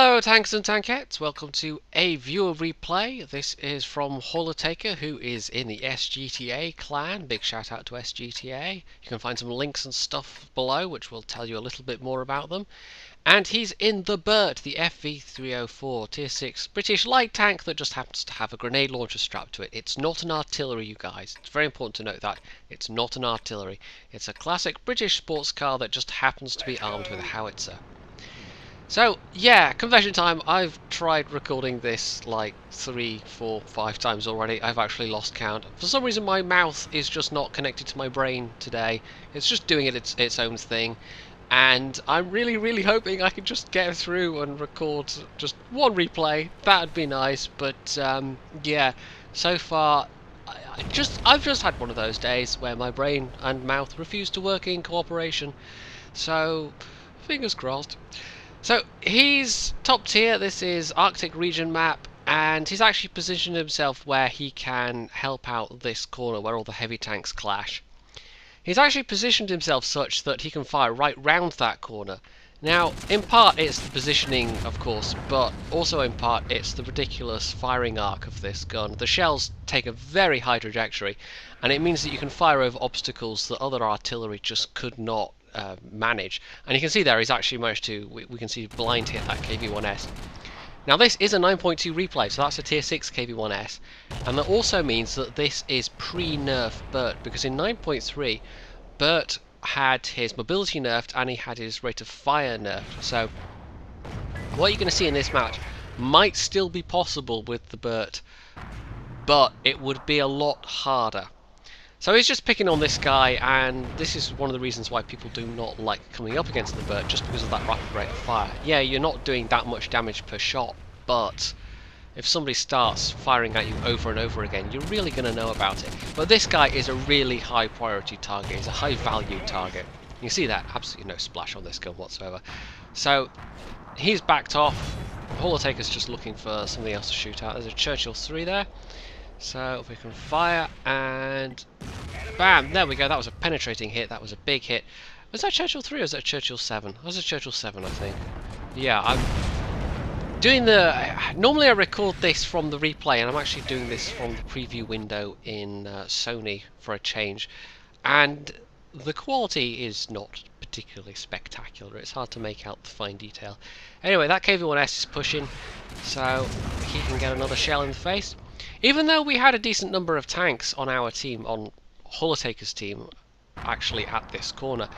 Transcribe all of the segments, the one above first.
Hello tanks and tankettes, welcome to a viewer replay. This is from Holotaker, who is in the SGTA clan. Big shout out to SGTA. You can find some links and stuff below which will tell you a little bit more about them. And he's in the Bert, the FV304 tier 6 British light tank that just happens to have a grenade launcher strapped to it. It's not an artillery, you guys. It's very important to note that. It's not an artillery. It's a classic British sports car that just happens to be armed with a howitzer. So, yeah, confession time. I've tried recording this like 3, 4, 5 times already. I've actually lost count. For some reason my mouth is just not connected to my brain today. It's just doing its own thing. And I'm really hoping I can just get through and record just one replay. That'd be nice, but yeah, so far I've just had one of those days where my brain and mouth refuse to work in cooperation. So, fingers crossed. So he's top tier. This is Arctic region map, and he's actually positioned himself where he can help out this corner where all the heavy tanks clash. He's actually positioned himself such that he can fire right round that corner. Now, in part it's the positioning, of course, but also in part it's the ridiculous firing arc of this gun. The shells take a very high trajectory, and it means that you can fire over obstacles that other artillery just could not manage. And you can see there he's actually managed to, we can see blind hit that KV-1S. Now this is a 9.2 replay, so that's a tier 6 KV-1S, and that also means that this is pre-nerf Bert, because in 9.3 Bert had his mobility nerfed and he had his rate of fire nerfed. So what you're going to see in this match might still be possible with the Bert, but it would be a lot harder. So he's just picking on this guy, and this is one of the reasons why people do not like coming up against the Bert, just because of that rapid rate of fire. Yeah, you're not doing that much damage per shot, but if somebody starts firing at you over and over again, you're really going to know about it. But this guy is a really high priority target. He's a high value target. You can see that, absolutely no splash on this gun whatsoever. So he's backed off. Holotaker's just looking for something else to shoot at. There's a Churchill 3 there. So if we can fire, and bam, there we go. That was a penetrating hit. That was a big hit. Was that Churchill 3 or was that Churchill 7? That was a Churchill 7, I think. Yeah, I'm doing the... Normally I record this from the replay, and I'm actually doing this from the preview window in Sony for a change. And the quality is not particularly spectacular. It's hard to make out the fine detail. Anyway, that KV-1S is pushing, so he can get another shell in the face. Even though we had a decent number of tanks on our team, on Holotaker's team, actually at this corner,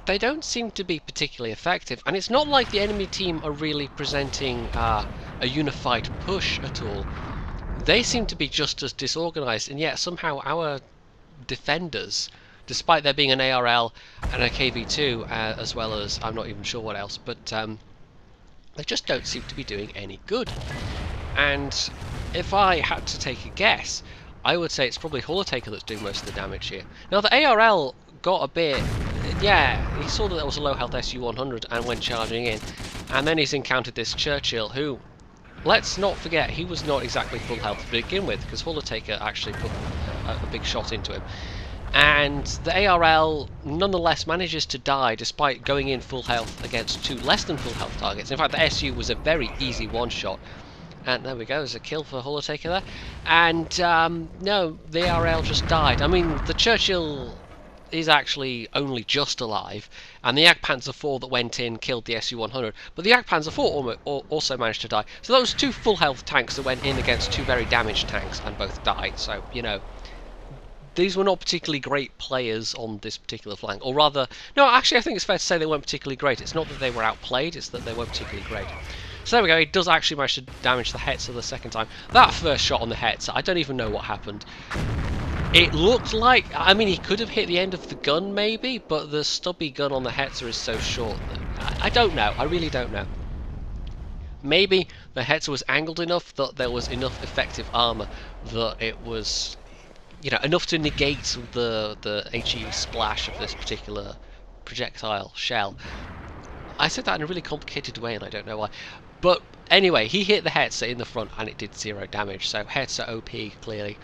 they don't seem to be particularly effective, and it's not like the enemy team are really presenting a unified push at all. They seem to be just as disorganised, and yet somehow our defenders, despite there being an ARL and a KV2, as well as I'm not even sure what else, but they just don't seem to be doing any good. And if I had to take a guess, I would say it's probably Holotaker that's doing most of the damage here. Now the ARL got a bit, yeah, he saw that there was a low health SU-100 and went charging in, and then he's encountered this Churchill who, let's not forget, he was not exactly full health to begin with, because Holotaker actually put a big shot into him. And the ARL nonetheless manages to die despite going in full health against two less than full health targets. In fact, the SU was a very easy one-shot. And there we go, there's a kill for Holotaker there. And no, the ARL just died. I mean, the Churchill is actually only just alive, and the Jagdpanzer 4 that went in killed the SU-100, but the Jagdpanzer 4 also managed to die. So those two full health tanks that went in against two very damaged tanks and both died. So, you know, these were not particularly great players on this particular flank. Or rather, no, actually I think it's fair to say they weren't particularly great. It's not that they were outplayed, it's that they weren't particularly great. So there we go, he does actually manage to damage the Hetzer the second time. That first shot on the Hetzer, I don't even know what happened. It looked like, I mean, he could have hit the end of the gun maybe, but the stubby gun on the Hetzer is so short that I don't know, I really don't know. Maybe the Hetzer was angled enough that there was enough effective armour that it was, you know, enough to negate the HE splash of this particular projectile shell. I said that in a really complicated way and I don't know why. But anyway, he hit the Hetzer in the front and it did 0 damage, so Hetzer OP, clearly.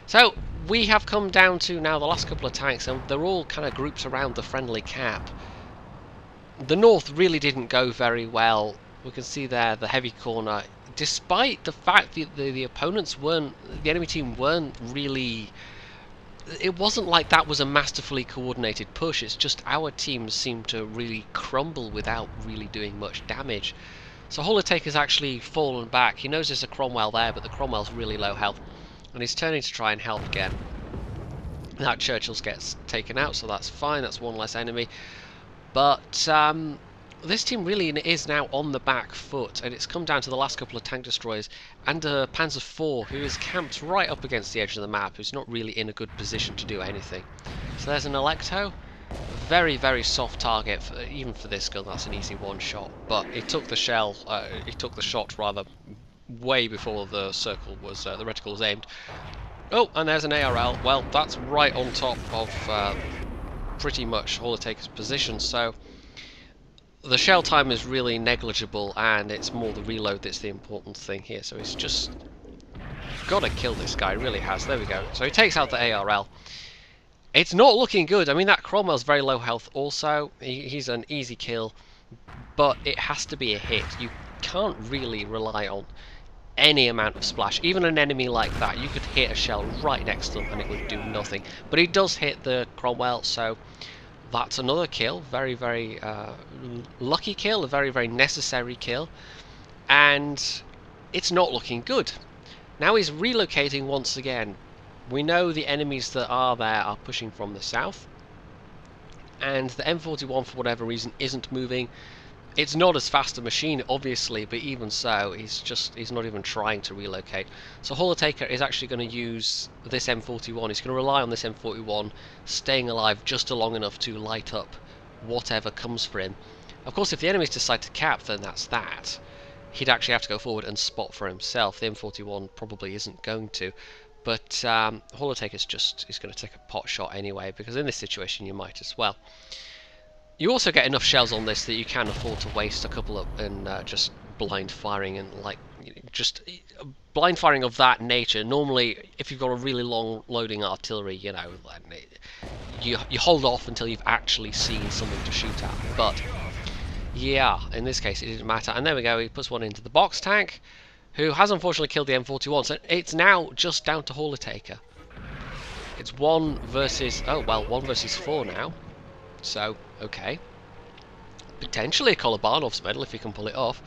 So we have come down to now the last couple of tanks, and they're all kind of grouped around the friendly cap. The north really didn't go very well We can see there the heavy corner. Despite the fact that the opponents weren't, the enemy team weren't really. It wasn't like that was a masterfully coordinated push. It's just our teams seemed to really crumble without really doing much damage. So Hollertaker's actually fallen back. He knows there's a Cromwell there, but the Cromwell's really low health, and he's turning to try and help again. That Churchill's gets taken out, so that's fine. That's one less enemy. But this team really is now on the back foot, and it's come down to the last couple of tank destroyers and a Panzer IV, who is camped right up against the edge of the map, who's not really in a good position to do anything. So there's an Electo. Very, very soft target, even for this gun. That's an easy one shot, but it took the shell, it took the shot rather, way before the circle was, the reticle was aimed. Oh, and there's an ARL. Well, that's right on top of pretty much Hollertaker's position, so the shell time is really negligible, and it's more the reload that's the important thing here. So he's just got to kill this guy, really has. There we go. So he takes out the ARL. It's not looking good. I mean, that Cromwell's very low health also. He's an easy kill, but it has to be a hit. You can't really rely on any amount of splash. Even an enemy like that, you could hit a shell right next to them and it would do nothing. But he does hit the Cromwell, so that's another kill. Very, very lucky kill, a very, very necessary kill. And it's not looking good. Now he's relocating once again. We know the enemies that are there are pushing from the south, and the M41 for whatever reason isn't moving. It's not as fast a machine, obviously, but even so, he's not even trying to relocate. So Hollertaker is actually going to use this M41. He's going to rely on this M41 staying alive just long enough to light up whatever comes for him. Of course, if the enemies decide to cap, then that's that. He'd actually have to go forward and spot for himself. The M41 probably isn't going to. But Hollertaker's is going to take a pot shot anyway, because in this situation you might as well. You also get enough shells on this that you can afford to waste a couple of and just blind firing, and like just blind firing of that nature. Normally, if you've got a really long loading artillery, you know, you hold off until you've actually seen something to shoot at. But yeah, in this case it didn't matter. And there we go. He puts one into the box tank, who has unfortunately killed the M41. So it's now just down to Hollertaker. It's 1 versus 4 now. So, okay. Potentially a Kolobanov's medal if he can pull it off.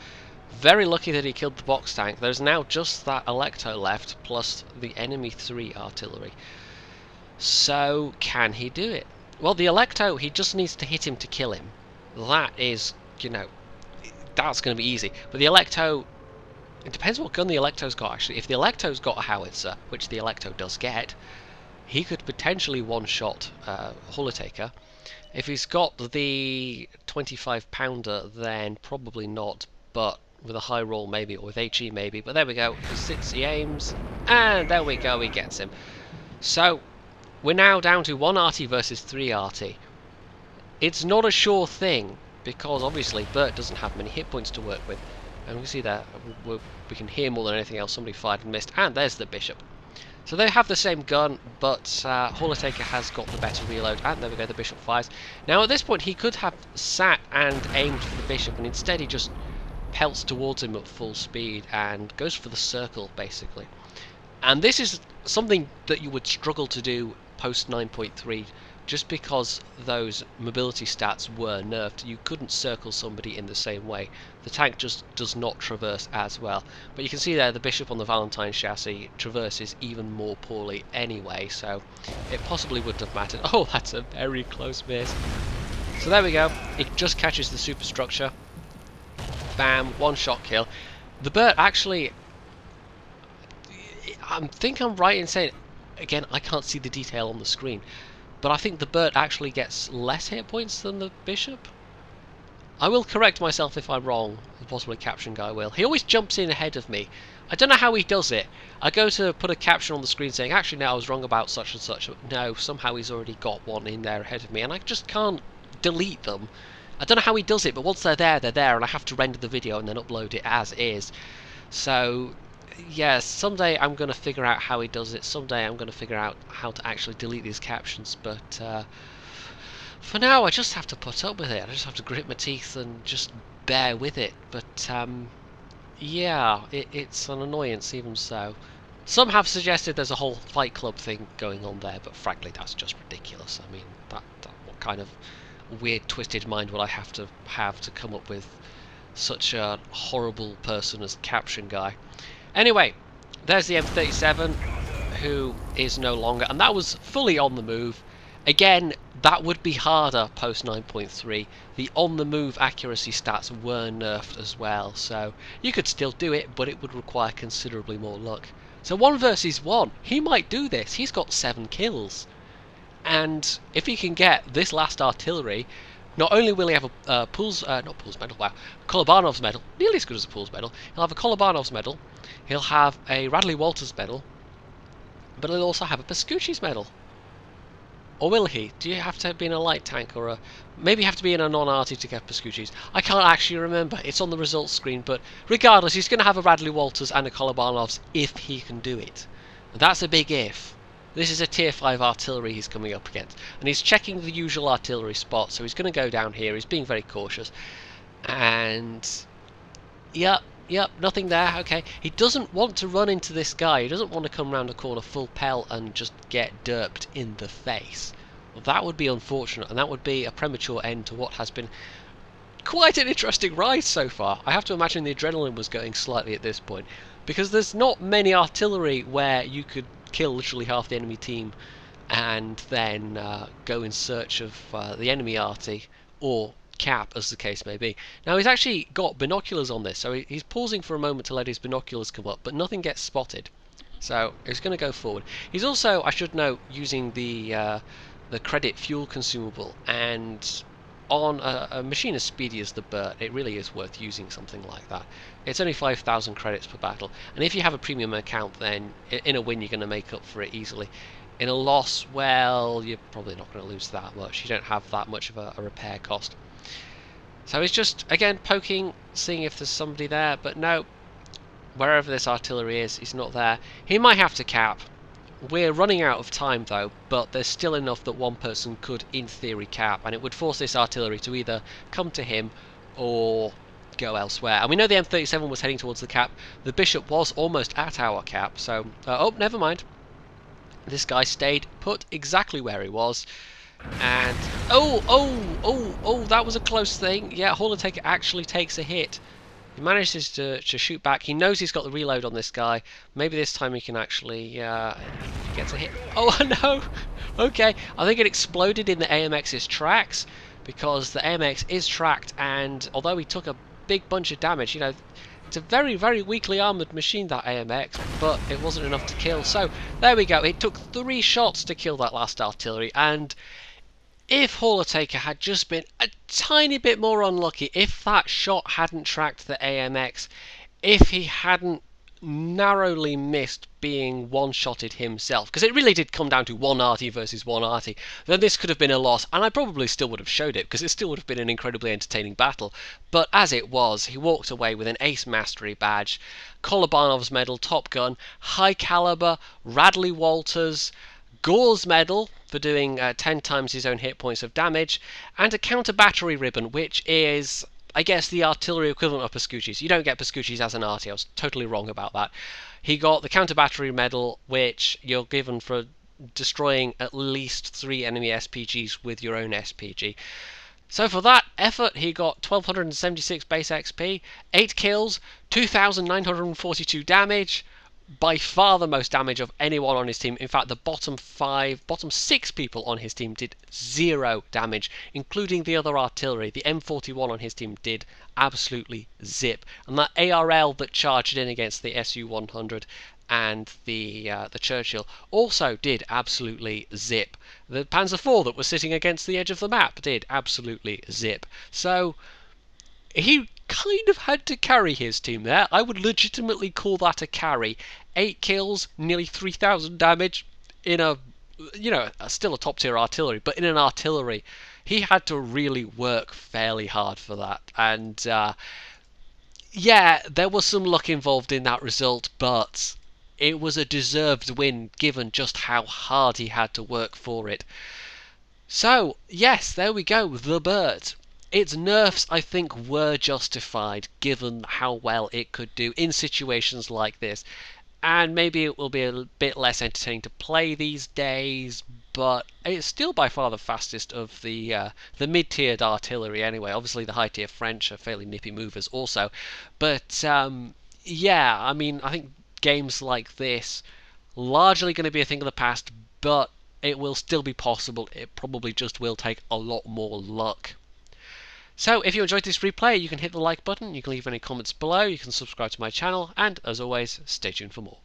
Very lucky that he killed the box tank. There's now just that Electo left, plus the enemy 3 artillery. So, can he do it? Well, the Electo, he just needs to hit him to kill him. That is, you know, that's going to be easy. But the Electo, it depends what gun the Electo's got, actually. If the Electo's got a howitzer, which the Electo does get, he could potentially one-shot Hollertaker. If he's got the 25-pounder, then probably not, but with a high roll maybe, or with HE maybe. But there we go, he sits, he aims, and there we go, he gets him. So, we're now down to 1 arty versus 3 arty. It's not a sure thing, because obviously Bert doesn't have many hit points to work with. And we can see that, we can hear more than anything else, somebody fired and missed, and there's the Bishop. So they have the same gun, but Hollertaker has got the better reload, and there we go, the Bishop fires. Now at this point he could have sat and aimed for the Bishop, and instead he just pelts towards him at full speed and goes for the circle, basically. And this is something that you would struggle to do post 9.3, just because those mobility stats were nerfed. You couldn't circle somebody in the same way. The tank just does not traverse as well. But you can see there the Bishop on the Valentine chassis traverses even more poorly anyway, so it possibly wouldn't have mattered. Oh, that's a very close miss. So there we go. It just catches the superstructure. Bam, one-shot kill. The Bert actually, I think I'm right in saying, again, I can't see the detail on the screen, but I think the Bert actually gets less hit points than the Bishop. I will correct myself if I'm wrong, the possibly caption guy will. He always jumps in ahead of me. I don't know how he does it. I go to put a caption on the screen saying, actually no, I was wrong about such and such. No, somehow he's already got one in there ahead of me, and I just can't delete them. I don't know how he does it, but once they're there, and I have to render the video and then upload it as is. So, yeah, someday I'm going to figure out how he does it. Someday I'm going to figure out how to actually delete these captions, but for now I just have to put up with it. I just have to grit my teeth and just bear with it. But yeah, it's an annoyance even so. Some have suggested there's a whole Fight Club thing going on there, but frankly that's just ridiculous. I mean, what kind of weird twisted mind would I have to come up with such a horrible person as Caption Guy? Anyway, there's the M37, who is no longer, and that was fully on the move. Again, that would be harder post 9.3. The on the move accuracy stats were nerfed as well, so you could still do it, but it would require considerably more luck. So 1 versus 1, he might do this. He's got 7 kills. And if he can get this last artillery, not only will he have a not Pools medal, wow, Kolobanov's medal, nearly as good as a Pools medal. He'll have a Kolobanov's medal, he'll have a Radley-Walters medal, but he'll also have a Pascucci's medal. Or will he? Do you have to be in a light tank or a... Maybe you have to be in a non-arty to get Pascucci's. I can't actually remember. It's on the results screen, but regardless, he's going to have a Radley-Walters and a Kolobanov's if he can do it. And that's a big if. This is a tier 5 artillery he's coming up against. And he's checking the usual artillery spot, so he's going to go down here. He's being very cautious. And... Yep, nothing there. Okay. He doesn't want to run into this guy. He doesn't want to come round a corner full pelt and just get derped in the face. Well, that would be unfortunate, and that would be a premature end to what has been quite an interesting ride so far. I have to imagine the adrenaline was going slightly at this point, because there's not many artillery where you could kill literally half the enemy team and then go in search of the enemy arty, or cap, as the case may be. Now he's actually got binoculars on this, so he's pausing for a moment to let his binoculars come up, but nothing gets spotted. So he's going to go forward. He's also, I should note, using the credit fuel consumable, and on a machine as speedy as the Bert, it really is worth using something like that. It's only 5,000 credits per battle, and if you have a premium account, then in a win you're going to make up for it easily. In a loss, well, you're probably not going to lose that much. You don't have that much of a repair cost. So he's just, again, poking, seeing if there's somebody there, but no. Wherever this artillery is, he's not there. He might have to cap. We're running out of time, though, but there's still enough that one person could, in theory, cap, and it would force this artillery to either come to him or go elsewhere. And we know the M37 was heading towards the cap. The Bishop was almost at our cap, so... oh, never mind. This guy stayed put exactly where he was. And oh, that was a close thing. Yeah, Holotaker actually takes a hit. He manages to shoot back. He knows he's got the reload on this guy. Maybe this time he can actually he gets a hit. Oh no. Okay, I think it exploded in the AMX's tracks, because the AMX is tracked, and although he took a big bunch of damage, you know, it's a very, very weakly armoured machine, that AMX, but it wasn't enough to kill. So there we go. It took 3 shots to kill that last artillery, and if Holotaker had just been a tiny bit more unlucky, if that shot hadn't tracked the AMX, if he hadn't narrowly missed being one-shotted himself, because it really did come down to 1 arty versus 1 arty, then this could have been a loss, and I probably still would have showed it, because it still would have been an incredibly entertaining battle. But as it was, he walked away with an Ace Mastery badge, Kolobanov's medal, Top Gun, High Caliber, Radley-Walters, Gore's medal for doing 10 times his own hit points of damage, and a counter battery ribbon, which is, I guess, the artillery equivalent of Pascucci's. You don't get Pascucci's as an arty. I was totally wrong about that. He got the counter battery medal, which you're given for destroying at least 3 enemy SPGs with your own SPG. So for that effort, he got 1276 base XP, 8 kills, 2942 damage. By far the most damage of anyone on his team. In fact, the bottom 6 people on his team did 0 damage, including the other artillery. The M41 on his team did absolutely zip, and that ARL that charged in against the SU-100 and the Churchill also did absolutely zip. The Panzer IV that was sitting against the edge of the map did absolutely zip. So he kind of had to carry his team there. I would legitimately call that a carry. 8 kills, nearly 3,000 damage in a, you know, still a top tier artillery, but in an artillery. He had to really work fairly hard for that. And yeah, there was some luck involved in that result, but it was a deserved win given just how hard he had to work for it. So, yes, there we go, the Bert. its nerfs, I think, were justified given how well it could do in situations like this. And maybe it will be a bit less entertaining to play these days, but it's still by far the fastest of the mid-tiered artillery anyway. Obviously, the high-tier French are fairly nippy movers also. But, yeah, I mean, I think games like this largely going to be a thing of the past, but it will still be possible. It probably just will take a lot more luck. So if you enjoyed this replay, you can hit the like button, you can leave any comments below, you can subscribe to my channel, and as always, stay tuned for more.